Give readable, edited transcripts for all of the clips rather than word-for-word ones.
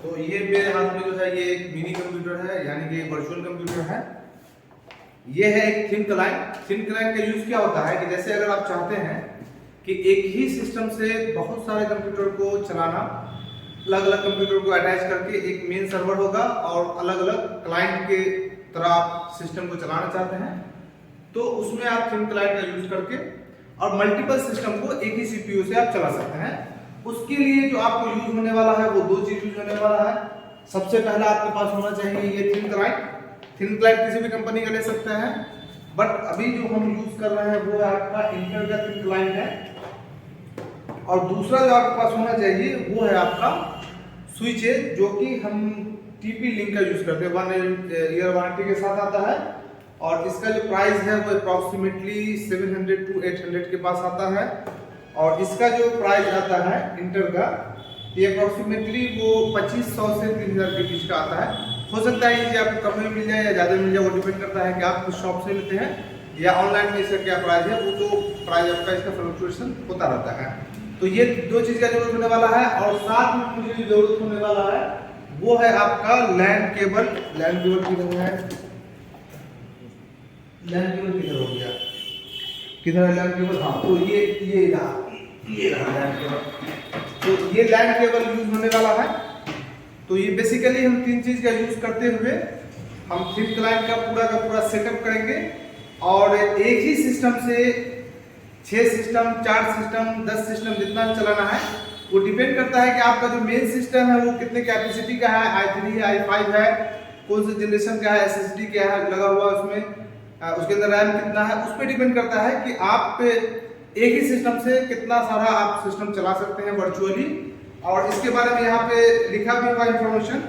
तो ये मेरे हाथ में जो है ये एक मिनी कंप्यूटर है, यानी कि वर्चुअल कंप्यूटर है। ये है एक थिन क्लाइंट। थिन क्लाइंट का यूज क्या होता है कि जैसे अगर आप चाहते हैं कि एक ही सिस्टम से बहुत सारे कंप्यूटर को चलाना, अलग अलग कंप्यूटर को अटैच करके एक मेन सर्वर होगा और अलग अलग क्लाइंट के तरह आप सिस्टम को चलाना चाहते हैं, तो उसमें आप थिन क्लाइंट का यूज करके और मल्टीपल सिस्टम को एक ही सीपीयू से आप चला सकते हैं। उसके लिए जो आपको यूज होने वाला है वो दो चीज यूज होने वाला है। सबसे पहला आपके पास होना चाहिए ये थिन क्लाइंट। थिन क्लाइंट किसी भी कंपनी का ले सकते हैं, बट अभी जो हम यूज कर रहे हैं वो आपका इंटेल का थिन क्लाइंट है। और दूसरा जो आपके पास होना चाहिए वो है आपका स्विच है, जो कि हम टीपी लिंक का यूज करते हैं, 1 ईयर वारंटी के साथ आता है। और इसका जो प्राइस है वो अप्रॉक्सीमेटली 700 to 800 के पास आता है। और इसका जो प्राइस आता है इंटर का, ये अप्रॉक्सीमेटली वो 2500 से 3000 के बीच का आता है। हो सकता है ये आपको कम में मिल जाए या ज़्यादा मिल जाए, वो डिपेंड करता है कि आप किस शॉप से लेते हैं या ऑनलाइन में इसका क्या प्राइस है। वो तो प्राइस आपका इसका फ्लक्चुएशन होता रहता है। तो ये दो चीज़ का जरूरत होने वाला है। और साथ में मुझे जो जरूरत होने वाला है वो है आपका लैन केबल। लैन केबल किधर है? लैन केबल किधर हो गया? किधर है लैन केबल? हाँ, तो ये रहा लैन केबल। तो ये लैन केबल यूज होने वाला है। तो ये बेसिकली हम तीन चीज का यूज करते हुए हम थिन क्लाइंट का पूरा सेटअप करेंगे। और एक ही सिस्टम से 6 सिस्टम, 4 सिस्टम, 10 सिस्टम जितना चलाना है वो डिपेंड करता है कि आपका जो मेन सिस्टम है वो कितने कैपेसिटी का है, i3 है, i5 है, कौन से जनरेशन का है, SSD क्या है लगा हुआ उसमें, उसके अंदर रैम कितना है, उस पर डिपेंड करता है कि आप एक ही सिस्टम से कितना सारा आप सिस्टम चला सकते हैं वर्चुअली। और इसके बारे में यहाँ पे लिखा भी हुआ इंफॉर्मेशन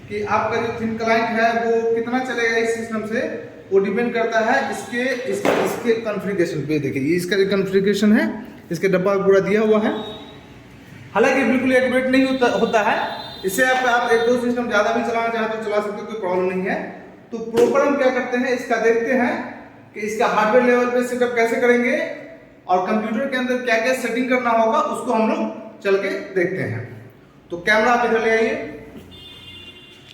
कि आपका जो थिन क्लाइंट है वो कितना चलेगा इस सिस्टम से, वो डिपेंड करता है इसके कॉन्फ़िगरेशन पे। देखिए ये इसका जो कॉन्फ़िगरेशन है, इसके डब्बा पूरा दिया हुआ है। हालांकि बिल्कुल एक्यूरेट नहीं होता है। इससे आप एक दो सिस्टम ज़्यादा भी चलाना चाहे तो चला सकते हो, कोई प्रॉब्लम नहीं है। तो प्रॉपर हम क्या करते हैं, इसका देखते हैं कि इसका हार्डवेयर लेवल पे सेटअप कैसे करेंगे और कंप्यूटर के अंदर क्या क्या सेटिंग करना होगा उसको हम लोग चल के देखते हैं। तो कैमरा आप इधर ले आइए।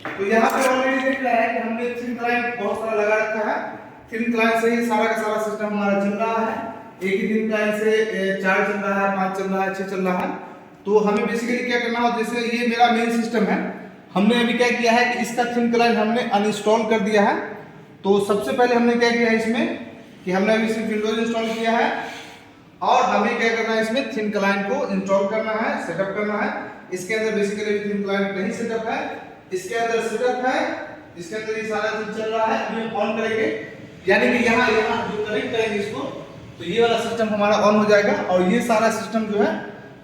तो यहाँ पे ऑलरेडी देख रहे हैं कि हमने थिन क्लाइंट बहुत सारा लगा रखा है। थिन क्लाइंट से ही सारा का सारा सिस्टम हमारा चल रहा है। एक ही थिन क्लाइंट से 4 चल रहा है, 5 चल रहा है, 6 चल रहा है। तो हमें बेसिकली क्या करना हो, जैसे ये मेरा मेन सिस्टम है, हमने अभी क्या किया है कि इसका थिन क्लाइंट हमने अनइंस्टॉल कर दिया है। तो सबसे पहले हमने क्या किया है इसमें कि हमने अभी सिर्फ विंडोज इंस्टॉल किया है और हमें क्या करना है इसमें थिन क्लाइंट को इंस्टॉल करना है, सेटअप करना है। इसके अंदर बेसिकली थिन क्लाइंट नहीं सेटअप है, इसके अंदर सेटअप है, इसके अंदर ये सारा चीज चल रहा है। अभी ऑन करेंगे, यानी कि यहाँ जो कनेक्ट करेंगे इसको, तो ये वाला सिस्टम हमारा ऑन हो जाएगा और ये सारा सिस्टम जो है,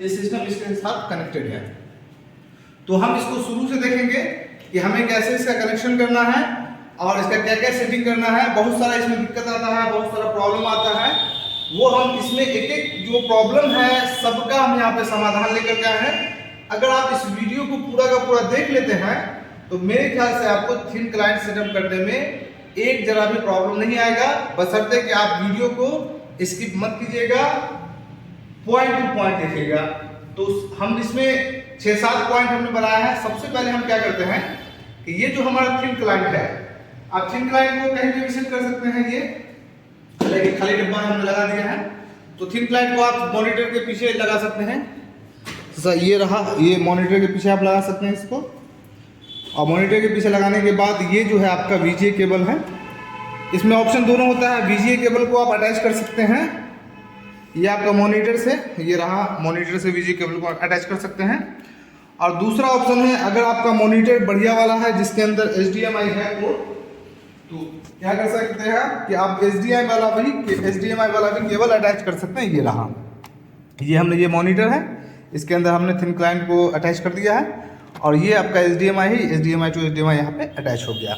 ये सिस्टम इसके साथ कनेक्टेड है। तो हम इसको शुरू से देखेंगे कि हमें कैसे इसका कनेक्शन करना है और इसका क्या क्या सेटिंग करना है। बहुत सारा इसमें दिक्कत आता है, बहुत सारा प्रॉब्लम आता है, वो हम इसमें एक एक जो प्रॉब्लम है सबका हम यहाँ पे समाधान लेकर के आए हैं। अगर आप इस वीडियो को पूरा का पूरा देख लेते हैं तो मेरे ख्याल से आपको थिन क्लाइंट सेटअप करने में एक जरा भी प्रॉब्लम नहीं आएगा, बशर्ते कि आप वीडियो को स्किप मत कीजिएगा, पॉइंट टू पॉइंट देखिएगा। तो हम इसमें 6-7 पॉइंट हमने बनाया है। सबसे पहले हम क्या करते हैं कि ये जो हमारा थिन क्लाइंट है, आप थिन क्लाइंट को कहीं भी सेट कर सकते हैं। ये लेकिन खाली डिब्बा हमने लगा दिया है। तो थिन क्लाइंट को आप मॉनिटर के पीछे लगा सकते हैं। जैसा ये रहा, ये मॉनिटर के पीछे आप लगा सकते हैं इसको। और मॉनिटर के पीछे लगाने के बाद ये जो है आपका VGA केबल है। इसमें ऑप्शन दोनों होता है, VGA केबल को आप अटैच कर सकते हैं, ये आपका मॉनिटर से, ये रहा मॉनिटर से VGA केबल को अटैच कर सकते हैं। और दूसरा ऑप्शन है, अगर आपका मॉनिटर बढ़िया वाला है जिसके अंदर HDMI है पोर्ट, तो क्या कर सकते हैं कि आप HDMI वाला भी केबल अटैच कर सकते हैं। ये रहा, ये हमने ये मॉनिटर है, इसके अंदर हमने थिन क्लाइंट को अटैच कर दिया है और ये आपका HDMI है, HDMI टू HDMI यहाँ पे अटैच हो गया।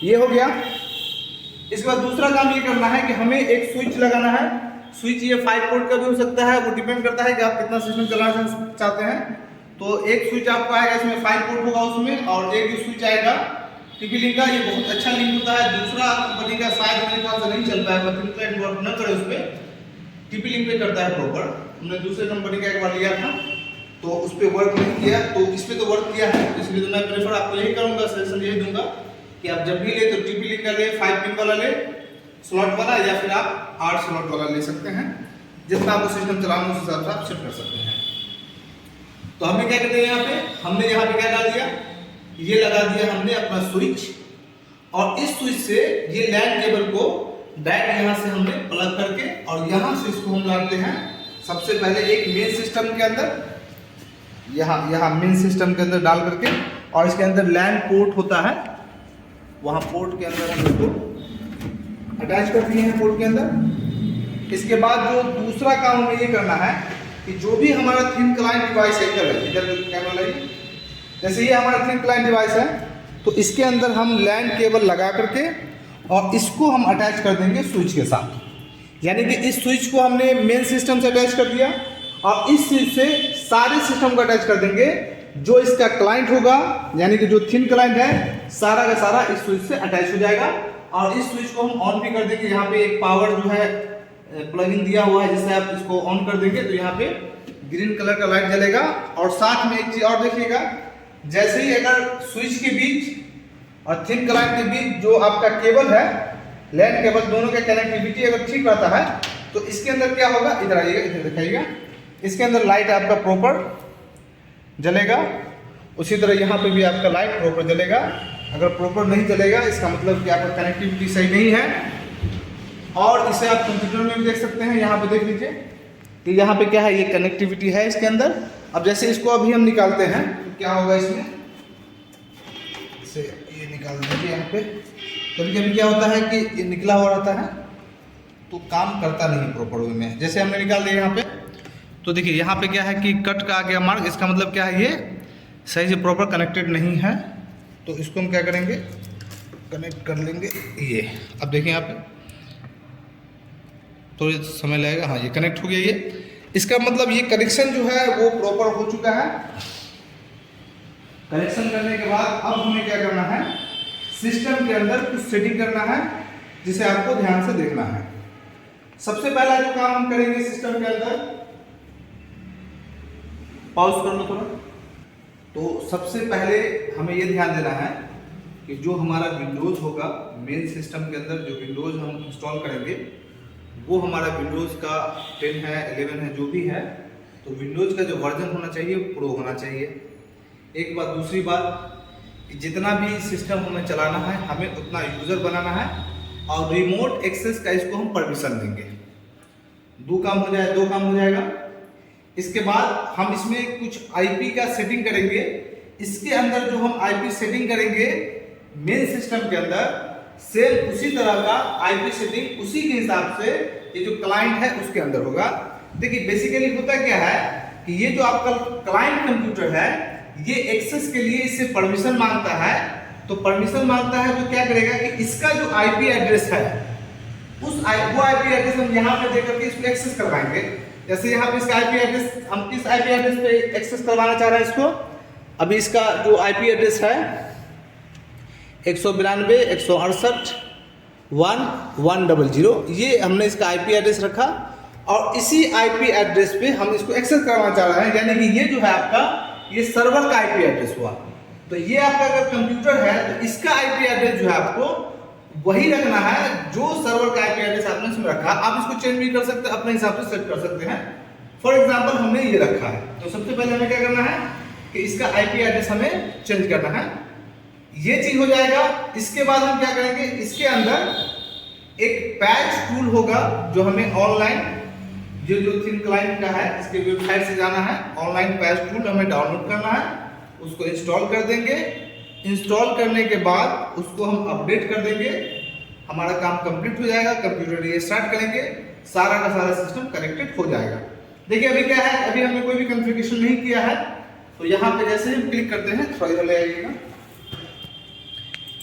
ये हो गया। इसके बाद दूसरा काम ये करना है कि हमें एक स्विच लगाना है। स्विच ये 5 पोर्ट का भी हो सकता है, वो डिपेंड करता है कि आप कितना सिस्टम चलाना चाहते हैं। तो एक स्विच आपको आएगा, इसमें 5 पोर्ट होगा उसमें, और एक स्विच आएगा टीपी लिंक का। ये बहुत अच्छा लिंक होता है, दूसरा कंपनी का शायद मेरे ख्याल से नहीं चल पाएगा, थिन क्लाइंट वर्क न करे उस पर, टीपी लिंक पे करता है प्रॉपर। हमने दूसरे कंपनी का एक बार लिया था, तो उस पर वर्क नहीं किया, तो इस पर तो वर्क किया है, इसलिए तो मैं प्रेफर आपको यही करूँगा, सजेशन यही दूंगा कि आप जब भी ले तो TP-Link का ले, 5 पिन वाला ले, स्लॉट वाला, या फिर आप 8 स्लॉट वाला ले सकते हैं। जितना आपको सिस्टम चलाना उस हिसाब से आप सेट कर सकते हैं। तो हमें क्या करते हैं यहाँ पे, हमने यहाँ पे क्या डाल दिया, ये लगा दिया हमने अपना स्विच, और इस स्विच से ये लैन केबल को डायरेक्ट यहाँ से हमने प्लग करके और यहाँ से इसको हम डालते हैं सबसे पहले एक मेन सिस्टम के अंदर, यहाँ मेन सिस्टम के अंदर डाल करके, और इसके अंदर लैन पोर्ट होता है, वहाँ पोर्ट के अंदर हम इसको अटैच कर दिए हैं पोर्ट के अंदर। इसके बाद जो दूसरा काम हमें ये करना है कि जो भी हमारा थिन क्लाइंट डिवाइस है, इधर कैमरा लगी, जैसे ये हमारा थिन क्लाइंट डिवाइस है, तो इसके अंदर हम लैन केबल लगा करके और इसको हम अटैच कर देंगे स्विच के साथ। यानी कि इस स्विच को हमने मेन सिस्टम से अटैच कर दिया और इस स्विच से सारे सिस्टम को अटैच कर देंगे। जो इसका क्लाइंट होगा, यानी कि जो थिन क्लाइंट है, सारा का सारा इस स्विच से अटैच हो जाएगा। और इस स्विच को हम ऑन भी कर देंगे। यहाँ पे एक पावर जो है प्लग इन दिया हुआ है, जिससे आप इसको ऑन कर देंगे तो यहाँ पे ग्रीन कलर का लाइट जलेगा। और साथ में एक चीज और देखिएगा, जैसे ही अगर स्विच के बीच और थिन क्लाइंट के बीच जो आपका केबल है, लैन केबल, दोनों का कनेक्टिविटी अगर ठीक रहता है तो इसके अंदर क्या होगा, इधर आइएगा, इधर दिखाइएगा, इसके अंदर लाइट आपका प्रॉपर जलेगा। उसी तरह यहाँ पे भी आपका लाइट प्रॉपर जलेगा। अगर प्रॉपर नहीं जलेगा इसका मतलब कि आपका कनेक्टिविटी सही नहीं है। और इसे आप कंप्यूटर में भी देख सकते हैं, यहाँ पे देख लीजिए कि यहाँ पे क्या है, ये कनेक्टिविटी है इसके अंदर। अब जैसे इसको अभी हम निकालते हैं तो क्या होगा, इसमें से ये निकाल देंगे यहाँ पे। कभी कभी क्या होता है कि ये निकला हुआ रहता है तो काम करता नहीं प्रॉपर वे में। जैसे हमने निकाल दिया यहाँ पे, तो देखिए यहाँ पे क्या है कि कट का आ गया मार्क, इसका मतलब क्या है, ये सही से प्रॉपर कनेक्टेड नहीं है। तो इसको हम क्या करेंगे, कनेक्ट कर लेंगे ये। अब देखिए यहाँ पे थोड़ी समय लगेगा, हाँ ये कनेक्ट हो गया। ये इसका मतलब ये कनेक्शन जो है वो प्रॉपर हो चुका है। कनेक्शन करने के बाद अब हमें क्या करना है, सिस्टम के अंदर कुछ सेटिंग करना है, जिसे आपको ध्यान से देखना है। सबसे पहला जो काम हम करेंगे सिस्टम के अंदर, पॉज कर लो थोड़ा। तो सबसे पहले हमें ये ध्यान देना है कि जो हमारा विंडोज होगा मेन सिस्टम के अंदर, जो विंडोज हम इंस्टॉल करेंगे वो हमारा विंडोज का 10 है, 11 है, जो भी है, तो विंडोज का जो वर्जन होना चाहिए वो प्रो होना चाहिए। एक बात। दूसरी बात, जितना भी सिस्टम हमें चलाना है हमें उतना यूज़र बनाना है और रिमोट एक्सेस का इसको हम परमिशन देंगे। दो काम हो जाएगा। इसके बाद हम इसमें कुछ आईपी का सेटिंग करेंगे। इसके अंदर जो हम आईपी सेटिंग करेंगे मेन सिस्टम के अंदर, सेम उसी तरह का आईपी सेटिंग उसी के हिसाब से ये जो क्लाइंट है उसके अंदर होगा। देखिए बेसिकली होता क्या है कि ये जो आपका क्लाइंट कंप्यूटर है ये एक्सेस के लिए इससे परमिशन मांगता है। तो परमिशन मांगता है तो क्या करेगा कि इसका जो आईपी एड्रेस है वो आईपी एड्रेस हम यहाँ पे देकर के इसको एक्सेस करवाएंगे। जैसे यहाँ पे इसका आईपी एड्रेस, हम किस आईपी एड्रेस पे एक्सेस करवाना चाह रहे हैं इसको, अभी इसका जो आईपी एड्रेस है 192.168.1.100, ये हमने इसका आईपी एड्रेस रखा और इसी आईपी एड्रेस पे हम इसको एक्सेस करवाना चाह रहे हैं। यानी कि ये जो है आपका ये सर्वर का आईपी एड्रेस हुआ। तो ये आपका अगर कंप्यूटर है तो इसका आईपी एड्रेस जो है आपको वही रखना है जो सर्वर का आईपी एड्रेस आपने इसमें रखा। आप इसको चेंज भी कर सकते हैं, अपने हिसाब से सेट कर सकते हैं। फॉर एग्जांपल हमने ये रखा है, तो सबसे पहले हमें क्या करना है कि इसका आईपी एड्रेस हमें चेंज करना है। ये चीज हो जाएगा। इसके बाद हम क्या करेंगे, इसके अंदर एक पैच टूल होगा जो हमें ऑनलाइन जो थिन क्लाइंट का है इसके वेबसाइट से जाना है, ऑनलाइन पैच टूल हमें डाउनलोड करना है, उसको इंस्टॉल कर देंगे। इंस्टॉल करने के बाद उसको हम अपडेट कर देंगे, हमारा काम कंप्लीट हो जाएगा। कंप्यूटर रीस्टार्ट करेंगे, सारा का सारा सिस्टम कनेक्टेड हो जाएगा। देखिए अभी क्या है, अभी हमने कोई भी कॉन्फ़िगरेशन नहीं किया है। तो यहाँ पे जैसे हम क्लिक करते हैं, थोड़ा इधर ले आइएगा,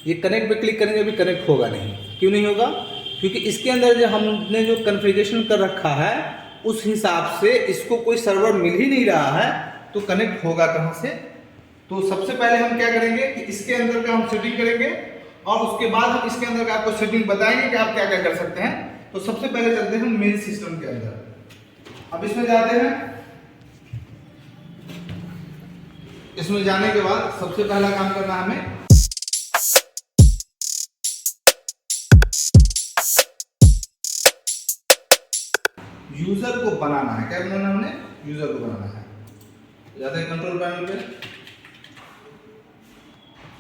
ये कनेक्ट पे क्लिक करेंगे, अभी कनेक्ट होगा नहीं। क्यों नहीं होगा? क्योंकि इसके अंदर जो हमने जो कॉन्फ़िगरेशन कर रखा है उस हिसाब से इसको कोई सर्वर मिल ही नहीं रहा है, तो कनेक्ट होगा कहाँ से? तो सबसे पहले हम क्या करेंगे कि इसके अंदर का हम सेटिंग करेंगे और उसके बाद हम इसके अंदर का आपको सेटिंग बताएंगे कि आप क्या क्या कर सकते हैं। तो सबसे पहले चलते हैं मेन सिस्टम के अंदर। अब इसमें जाते हैं, इसमें जाने के बाद सबसे पहला काम करना है हमें यूजर को बनाना है। क्या बनाना है हमने? यूजर को बनाना है। जाते हैं कंट्रोल पैनल पे।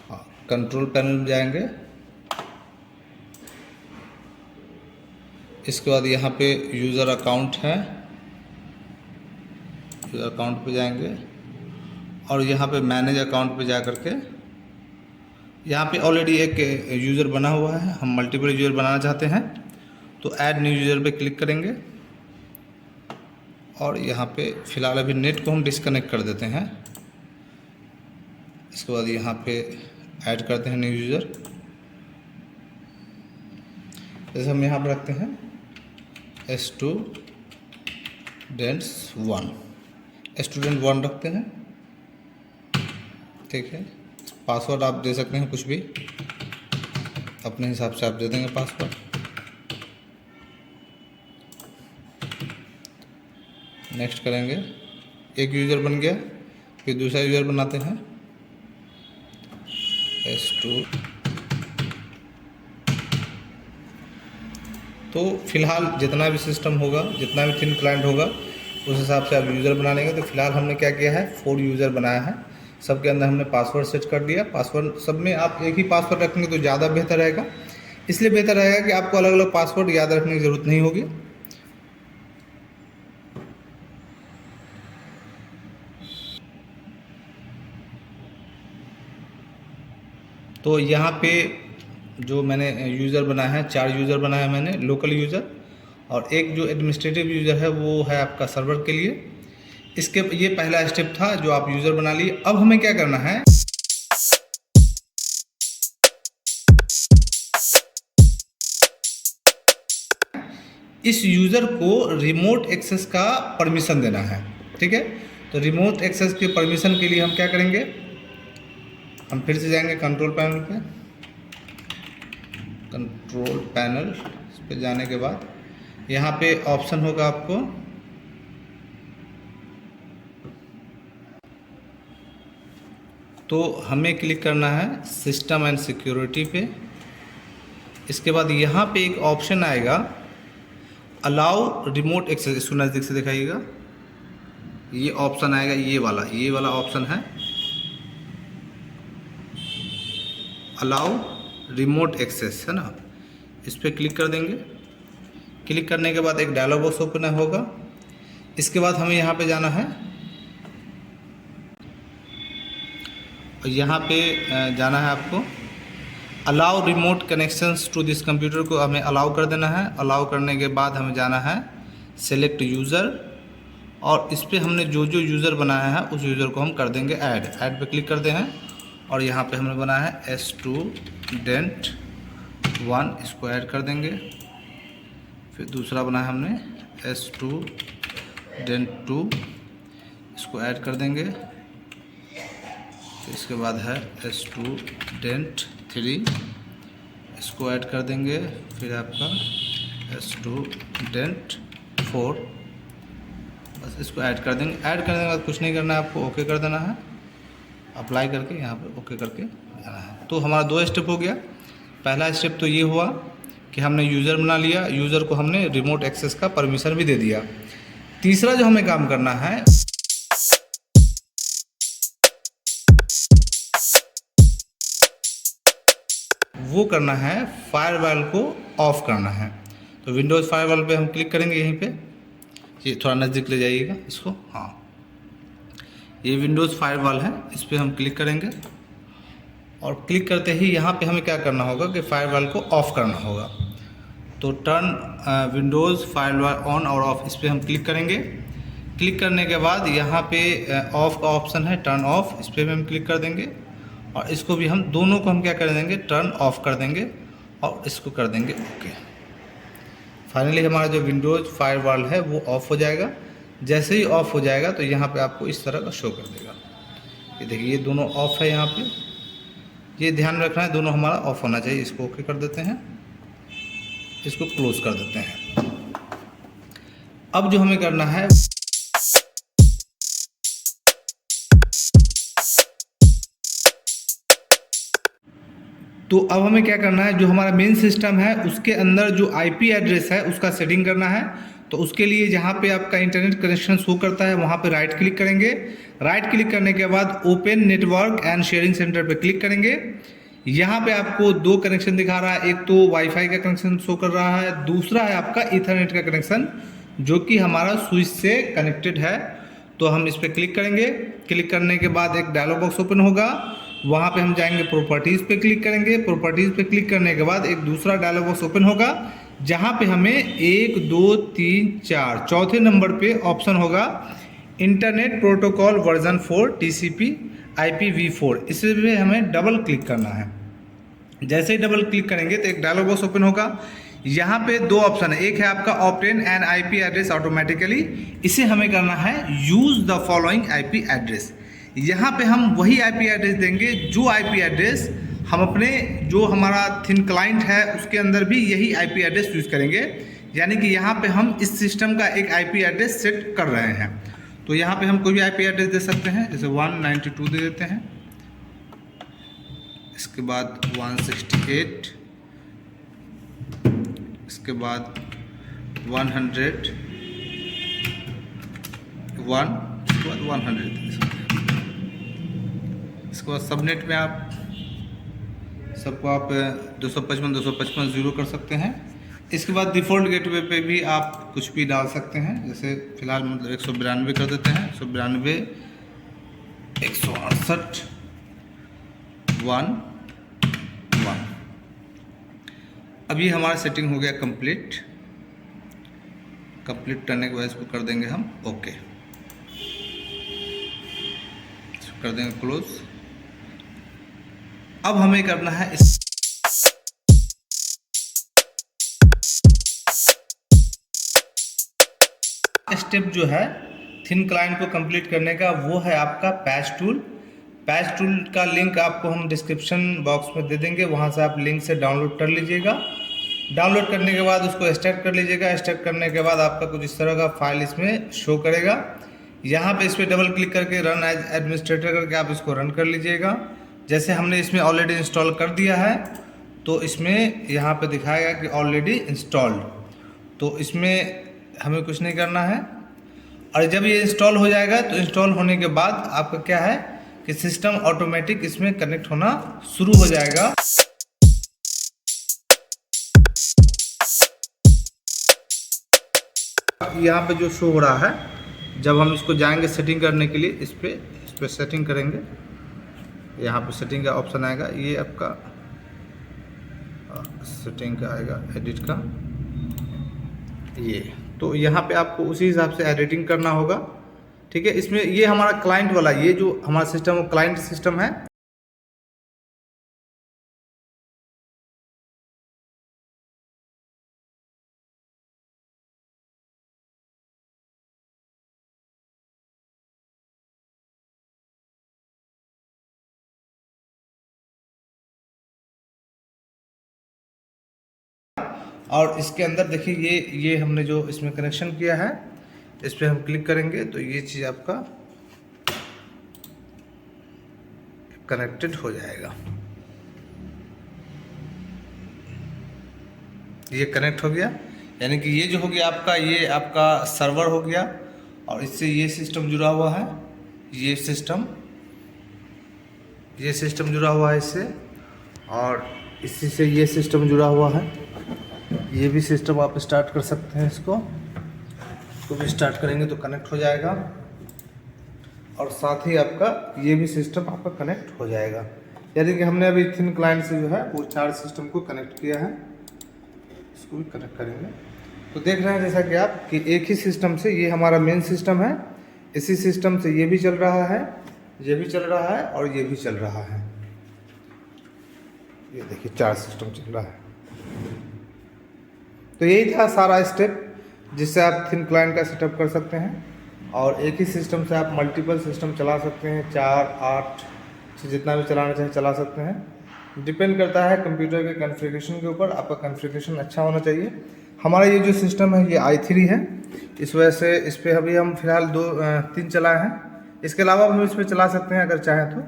हाँ, कंट्रोल पैनल में जाएंगे। इसके बाद यहाँ पे यूज़र अकाउंट है, यूज़र अकाउंट पे जाएंगे और यहाँ पे मैनेज अकाउंट पे जा करके यहाँ पे ऑलरेडी एक यूज़र बना हुआ है, हम मल्टीपल यूज़र बनाना चाहते हैं तो ऐड न्यू यूज़र पे क्लिक करेंगे और यहाँ पे फ़िलहाल अभी नेट को हम डिस्कनेक्ट कर देते हैं। इसके बाद यहाँ पे ऐड करते हैं न्यू यूज़र। जैसे हम यहाँ पर रखते हैं स्टूडेंट 1 रखते हैं, ठीक है। पासवर्ड आप दे सकते हैं, कुछ भी अपने हिसाब से आप दे देंगे पासवर्ड। नेक्स्ट करेंगे। एक यूज़र बन गया, फिर दूसरा यूज़र बनाते हैं S2। तो फिलहाल जितना भी सिस्टम होगा, जितना भी थिन क्लाइंट होगा, उस हिसाब से आप यूज़र बना लेंगे। तो फिलहाल हमने क्या किया है, 4 यूज़र बनाया है। सबके अंदर हमने पासवर्ड सेट कर दिया। पासवर्ड सब में आप एक ही पासवर्ड रखेंगे तो ज़्यादा बेहतर रहेगा। इसलिए बेहतर रहेगा कि आपको अलग अलग पासवर्ड याद रखने की ज़रूरत नहीं होगी। तो यहाँ पे जो मैंने यूज़र बनाया है, 4 यूज़र बनाया है मैंने, लोकल यूज़र, और एक जो एडमिनिस्ट्रेटिव यूज़र है वो है आपका सर्वर के लिए। इसके ये पहला स्टेप था जो आप यूज़र बना लिए। अब हमें क्या करना है, इस यूज़र को रिमोट एक्सेस का परमिशन देना है, ठीक है। तो रिमोट एक्सेस के परमिशन के लिए हम क्या करेंगे, हम फिर से जाएंगे कंट्रोल पैनल पे। कंट्रोल पैनल इस पे जाने के बाद यहाँ पे ऑप्शन होगा आपको तो हमें क्लिक करना है सिस्टम एंड सिक्योरिटी पे। इसके बाद यहाँ पे एक ऑप्शन आएगा अलाउ रिमोट एक्सेस, इसको नज़दीक से दिखाइएगा। ये ऑप्शन आएगा, ये वाला ऑप्शन है अलाउ रिमोट एक्सेस, है ना। इस पर क्लिक कर देंगे। क्लिक करने के बाद एक डायलॉग बॉक्स ओपन होगा। इसके बाद हमें यहाँ पे जाना है और यहाँ पे जाना है आपको allow remote connections to this computer को हमें अलाउ कर देना है। अलाउ करने के बाद हमें जाना है सेलेक्ट यूज़र और इस पर हमने जो जो यूज़र बनाया है उस यूज़र को हम कर देंगे ऐड पे क्लिक करते हैं और यहाँ पे हमने बनाया है स्टूडेंट 1, इसको ऐड कर देंगे। फिर दूसरा बनाया हमने स्टूडेंट 2, इसको ऐड कर देंगे। फिर इसके बाद है स्टूडेंट 3, इसको ऐड कर देंगे। फिर आपका स्टूडेंट 4, बस इसको ऐड कर देंगे। ऐड करने के बाद कुछ नहीं करना है आपको, ओके कर देना है। अप्लाई करके यहाँ पे ओके करके जाना है। तो हमारा 2 स्टेप हो गया। पहला स्टेप तो ये हुआ कि हमने यूज़र बना लिया, यूज़र को हमने रिमोट एक्सेस का परमिशन भी दे दिया। तीसरा जो हमें काम करना है वो करना है फायरवॉल को ऑफ करना है। तो विंडोज़ फायरवॉल पे हम क्लिक करेंगे। यहीं पे ये थोड़ा नज़दीक ले जाइएगा इसको, हाँ, ये विंडोज़ फायरवॉल है, इस पर हम क्लिक करेंगे और क्लिक करते ही यहाँ पे हमें क्या करना होगा कि फायरवॉल को ऑफ़ करना होगा। तो टर्न विंडोज़ फायरवॉल ऑन और ऑफ, इस पर हम क्लिक करेंगे। क्लिक करने के बाद यहाँ पे ऑफ़ का ऑप्शन है, टर्न ऑफ, इस पर भी हम क्लिक कर देंगे और इसको भी हम दोनों को हम क्या कर देंगे, टर्न ऑफ कर देंगे और इसको कर देंगे ओके। फाइनली हमारा जो विंडोज़ फायरवॉल है वो ऑफ़ हो जाएगा। जैसे ही ऑफ़ हो जाएगा तो यहाँ पे आपको इस तरह का शो कर देगा। ये देखिए ये दोनों ऑफ़ है। यहाँ पे ये ध्यान में रखना है, दोनों हमारा ऑफ़ होना चाहिए। इसको ओके कर देते हैं, इसको क्लोज कर देते हैं। अब जो हमें करना है तो अब हमें क्या करना है, जो हमारा मेन सिस्टम है उसके अंदर जो आईपी एड्रेस है उसका सेटिंग करना है। तो उसके लिए जहाँ पे आपका इंटरनेट कनेक्शन शो करता है वहाँ पे राइट क्लिक करेंगे। राइट क्लिक करने के बाद open network and sharing centre पे क्लिक करेंगे। यहाँ पे आपको दो कनेक्शन दिखा रहा है, एक तो वाईफाई का कनेक्शन शो कर रहा है, दूसरा है आपका ईथरनेट का कनेक्शन जो कि हमारा स्विच से कनेक्टेड है। तो हम इस पर क्लिक करेंगे। क्लिक करने के बाद एक डायलॉग बॉक्स ओपन होगा, वहाँ पे हम जाएंगे प्रॉपर्टीज़ पे क्लिक करेंगे। प्रॉपर्टीज़ पे क्लिक करने के बाद एक दूसरा डायलॉग बॉक्स ओपन होगा जहाँ पे हमें 1 2 3 4 चौथे नंबर पे ऑप्शन होगा internet protocol version 4 TCP IPv4, इस पे हमें डबल क्लिक करना है। जैसे ही डबल क्लिक करेंगे तो एक डायलॉग बॉक्स ओपन होगा। यहाँ पे दो ऑप्शन है, एक है आपका obtain N IP address automatically, इसे हमें करना है use the following IP address. यहाँ पे हम वही आईपी एड्रेस देंगे जो आईपी एड्रेस हम अपने जो हमारा थिन क्लाइंट है उसके अंदर भी यही आईपी एड्रेस यूज़ करेंगे। यानी कि यहाँ पे हम इस सिस्टम का एक आईपी एड्रेस सेट कर रहे हैं। तो यहाँ पे हम कोई भी आईपी एड्रेस दे सकते हैं, जैसे 192 दे देते हैं, इसके बाद 168, इसके बाद 100, इसके बाद 100 दे सकते हैं। इसके बाद सबनेट में आप सबको आप 255 0 कर सकते हैं। इसके बाद डिफ़ॉल्ट गेटवे पे भी आप कुछ भी डाल सकते हैं, जैसे फिलहाल मतलब 192 कर देते हैं, 192 168 1 1। अब ये हमारा सेटिंग हो गया कंप्लीट। कंप्लीट करने के बाद इसको कर देंगे हम ओके, इसको कर देंगे क्लोज। अब हमें करना है इस स्टेप जो है थिन क्लाइंट को कंप्लीट करने का, वो है आपका पैच टूल। पैच टूल का लिंक आपको हम डिस्क्रिप्शन बॉक्स में दे देंगे, वहाँ से आप लिंक से डाउनलोड कर लीजिएगा। डाउनलोड करने के बाद उसको एक्सट्रैक्ट कर लीजिएगा। एक्सट्रैक्ट करने के बाद आपका कुछ इस तरह का फाइल इसमें शो करेगा। यहाँ पे इस पर डबल क्लिक करके रन एज एडमिनिस्ट्रेटर करके आप इसको रन कर लीजिएगा। जैसे हमने इसमें ऑलरेडी इंस्टॉल कर दिया है तो इसमें यहाँ पे दिखाएगा कि ऑलरेडी इंस्टॉल्ड। तो इसमें हमें कुछ नहीं करना है। और जब ये इंस्टॉल हो जाएगा तो इंस्टॉल होने के बाद आपका क्या है कि सिस्टम ऑटोमेटिक इसमें कनेक्ट होना शुरू हो जाएगा। यहाँ पे जो शो हो रहा है, जब हम इसको जाएंगे सेटिंग करने के लिए, इस पे सेटिंग करेंगे, यहाँ पे सेटिंग का ऑप्शन आएगा, ये आपका सेटिंग का आएगा एडिट का, ये तो यहाँ पे आपको उसी हिसाब से एडिटिंग करना होगा। ठीक है, इसमें ये हमारा क्लाइंट वाला, ये जो हमारा सिस्टम वो क्लाइंट सिस्टम है। और इसके अंदर देखिए ये हमने जो इसमें कनेक्शन किया है, इस पर हम क्लिक करेंगे तो ये चीज़ आपका कनेक्टेड हो जाएगा। ये कनेक्ट हो गया, यानी कि ये जो हो गया आपका, ये आपका सर्वर हो गया और इससे ये सिस्टम जुड़ा हुआ है, ये सिस्टम जुड़ा हुआ है इससे, और इसी से ये सिस्टम जुड़ा हुआ है। ये भी सिस्टम आप स्टार्ट कर सकते हैं, इसको भी स्टार्ट करेंगे तो कनेक्ट हो जाएगा। और साथ ही आपका ये भी सिस्टम आपका कनेक्ट हो जाएगा। यानी कि हमने अभी थिन क्लाइंट से जो है वो 4 सिस्टम को कनेक्ट किया है, इसको भी कनेक्ट करेंगे। तो देख रहे हैं जैसा कि आप कि एक ही सिस्टम से, ये हमारा मेन सिस्टम है, इसी सिस्टम से ये भी चल रहा है, ये भी चल रहा है और ये भी चल रहा है। ये देखिए 4 सिस्टम चल रहा है। तो यही था सारा स्टेप जिससे आप थिन क्लाइंट का सेटअप कर सकते हैं और एक ही सिस्टम से आप मल्टीपल सिस्टम चला सकते हैं, 4 8 से जितना भी चलाना चाहे चला सकते हैं। डिपेंड करता है कंप्यूटर के कॉन्फ़िगरेशन के ऊपर, आपका कॉन्फ़िगरेशन अच्छा होना चाहिए। हमारा ये जो सिस्टम है ये i3 है, इस वजह से इस पर अभी हम फिलहाल 3 चलाए हैं। इसके अलावा हम इस पर चला सकते हैं अगर चाहें तो,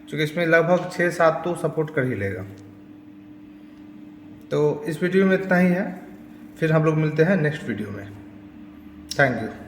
क्योंकि इसमें लगभग 6 7 तो सपोर्ट कर ही लेगा। तो इस वीडियो में इतना ही है, फिर हम लोग मिलते हैं नेक्स्ट वीडियो में। Thank you.